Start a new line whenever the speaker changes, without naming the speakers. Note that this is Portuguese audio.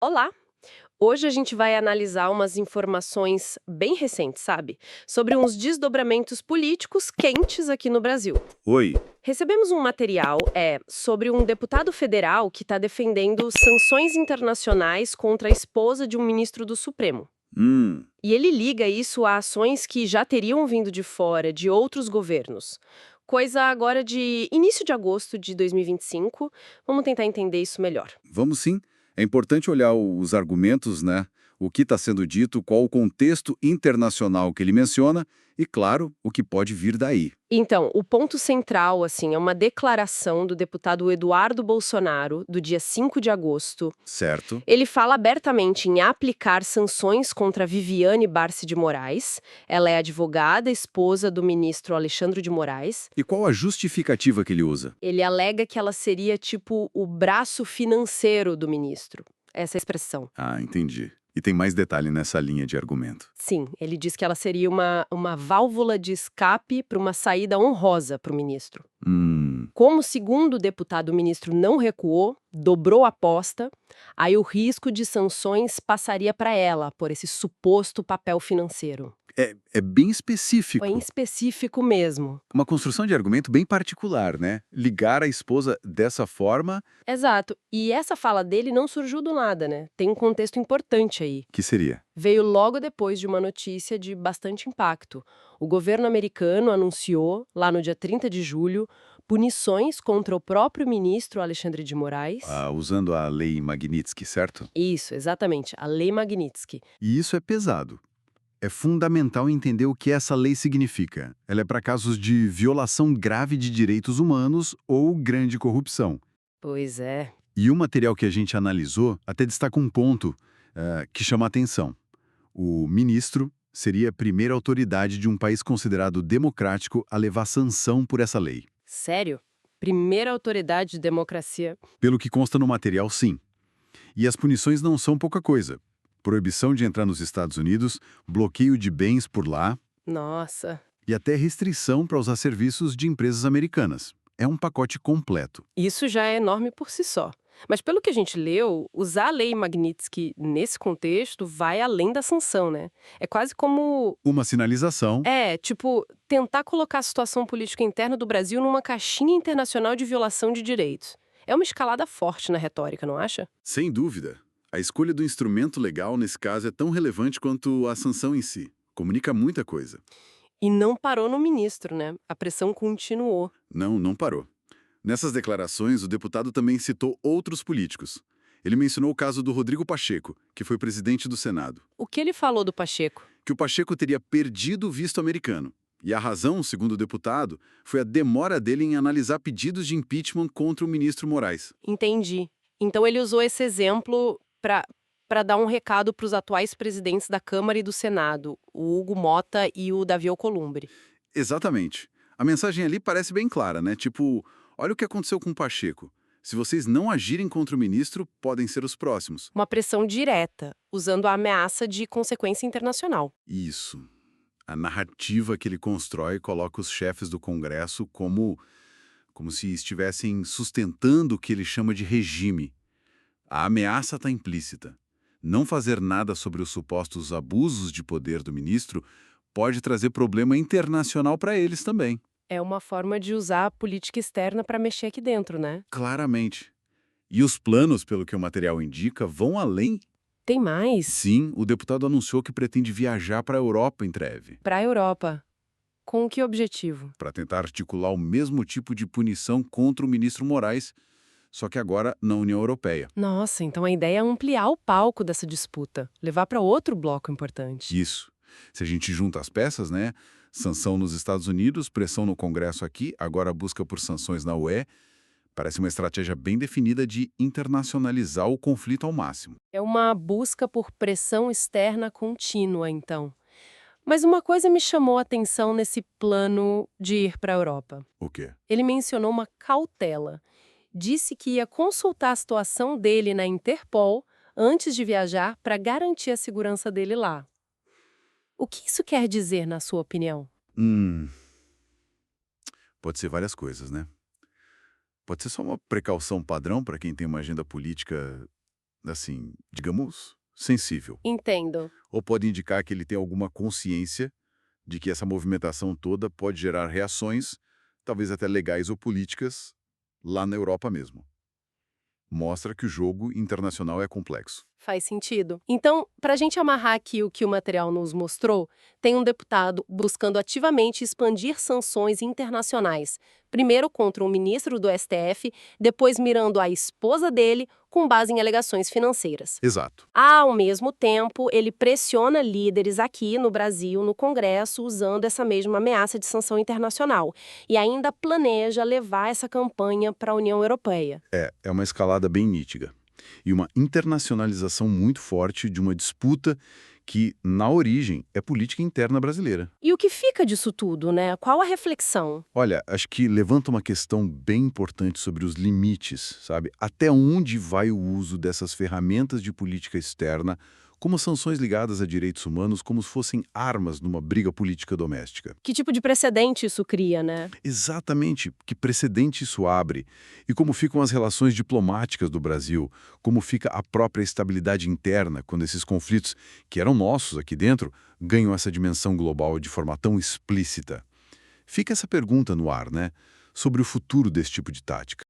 Olá! Hoje a gente vai analisar umas informações bem recentes, sabe? Sobre uns desdobramentos políticos quentes aqui no Brasil.
Oi.
Recebemos um material sobre um deputado federal que está defendendo sanções internacionais contra a esposa de um ministro do Supremo.
Hum,
E ele liga isso a ações que já teriam vindo de fora, de outros governos. Coisa agora de início de agosto de 2025. Vamos tentar entender isso melhor.
vamos sim. É importante olhar os argumentos, né? O que está sendo dito, qual o contexto internacional que ele menciona e, claro, o que pode vir daí.
Então, o ponto central, assim, é uma declaração do deputado Eduardo Bolsonaro, do dia 5 de agosto.
Certo?
Ele fala abertamente em aplicar sanções contra Viviane Barci de Moraes. Ela é advogada, esposa do ministro Alexandre de Moraes.
E qual a justificativa que ele usa?
Ele alega que ela seria, tipo, o braço financeiro do ministro. Essa é a expressão.
Ah, entendi. E tem mais detalhe nessa linha de argumento.
Sim, ele diz que ela seria uma válvula de escape para uma saída honrosa para o ministro.
Hum,
Como, segundo o deputado, o ministro não recuou, dobrou a aposta, aí o risco de sanções passaria para ela, por esse suposto papel financeiro.
é bem
Foi em
específico.
específico mesmo.
Uma construção de argumento bem particular, né? Ligar a esposa dessa forma,
Exato. E essa fala dele não surgiu do nada, né? Tem um contexto importante aí.
que seria?
Veio logo depois de uma notícia de bastante impacto. O governo americano anunciou, lá no dia 30 de julho, punições contra o próprio ministro Alexandre de Moraes.
Ah, usando a lei Magnitsky, certo?
Isso, exatamente, a Lei Magnitsky.
E isso é pesado. É fundamental entender o que essa lei significa. Ela é para casos de violação grave de direitos humanos ou grande corrupção.
Pois é.
E o material que a gente analisou até destaca um ponto que chama a atenção. O ministro seria a primeira autoridade de um país considerado democrático a levar sanção por essa lei.
Sério? Primeira autoridade de democracia.
Pelo que consta no material, sim. E as punições não são pouca coisa. Proibição de entrar nos Estados Unidos, bloqueio de bens por lá,
Nossa.
e até restrição para usar serviços de empresas americanas. É um pacote completo.
Isso já é enorme por si só. Mas pelo que a gente leu, usar a Lei Magnitsky nesse contexto vai além da sanção, né? É quase como
Uma sinalização,
tipo, tentar colocar a situação política interna do Brasil numa caixinha internacional de violação de direitos. É uma escalada forte na retórica, não acha?
sem dúvida. A escolha do instrumento legal nesse caso é tão relevante quanto a sanção em si. Comunica muita coisa.
E não parou no ministro, né? A pressão continuou.
Não parou. Nessas declarações, o deputado também citou outros políticos. Ele mencionou o caso do Rodrigo Pacheco, que foi presidente do Senado.
O que ele falou do Pacheco?
Que o Pacheco teria perdido o visto americano. E a razão, segundo o deputado, foi a demora dele em analisar pedidos de impeachment contra o ministro Moraes.
Entendi. Então ele usou esse exemplo para dar um recado para os atuais presidentes da Câmara e do Senado, o Hugo Mota e o Davi Alcolumbre.
Exatamente. A mensagem ali parece bem clara, né? Tipo, olha o que aconteceu com o Pacheco. Se vocês não agirem contra o ministro, podem ser os próximos.
Uma pressão direta, usando a ameaça de consequência internacional.
Isso. A narrativa que ele constrói coloca os chefes do Congresso como se estivessem sustentando o que ele chama de regime. A ameaça está implícita. Não fazer nada sobre os supostos abusos de poder do ministro pode trazer problema internacional para eles também.
É uma forma de usar a política externa para mexer aqui dentro, né?
Claramente. E os planos, pelo que o material indica, vão além.
Tem mais?
Sim, o deputado anunciou que pretende viajar para a Europa em breve,
Para a Europa. Com que objetivo?
para tentar articular o mesmo tipo de punição contra o ministro Moraes, só que agora na União Europeia.
Nossa, então a ideia é ampliar o palco dessa disputa, levar para outro bloco importante.
Isso. Se a gente junta as peças, né? Sanção nos Estados Unidos, pressão no Congresso aqui, agora busca por sanções na UE, parece uma estratégia bem definida de internacionalizar o conflito ao máximo.
É uma busca por pressão externa contínua, então. Mas uma coisa me chamou a atenção nesse plano de ir para a Europa.
O quê?
Ele mencionou uma cautela. Disse que ia consultar a situação dele na Interpol antes de viajar para garantir a segurança dele lá. O que isso quer dizer, na sua opinião?
Hum, pode ser várias coisas, né? Pode ser só uma precaução padrão para quem tem uma agenda política assim, digamos, sensível.
Entendo.
Ou pode indicar que ele tem alguma consciência de que essa movimentação toda pode gerar reações, talvez até legais ou políticas, lá na Europa mesmo. Mostra que o jogo internacional é complexo.
Faz sentido. Então, para a gente amarrar aqui o que o material nos mostrou, tem um deputado buscando ativamente expandir sanções internacionais. Primeiro contra um ministro do STF, depois mirando a esposa dele com base em alegações financeiras.
Exato.
Ao mesmo tempo, ele pressiona líderes aqui no Brasil, no Congresso, usando essa mesma ameaça de sanção internacional. E ainda planeja levar essa campanha para a União Europeia.
É uma escalada bem nítida. E uma internacionalização muito forte de uma disputa que, na origem, é política interna brasileira.
E o que fica disso tudo, né? Qual a reflexão?
Olha, acho que levanta uma questão bem importante sobre os limites, sabe? Até onde vai o uso dessas ferramentas de política externa, como sanções ligadas a direitos humanos, como se fossem armas numa briga política doméstica?
Que tipo de precedente isso cria, né?
Exatamente que precedente isso abre e como ficam as relações diplomáticas do Brasil, como fica a própria estabilidade interna quando esses conflitos, que eram nossos aqui dentro, ganham essa dimensão global de forma tão explícita. Fica essa pergunta no ar, né? Sobre o futuro desse tipo de tática.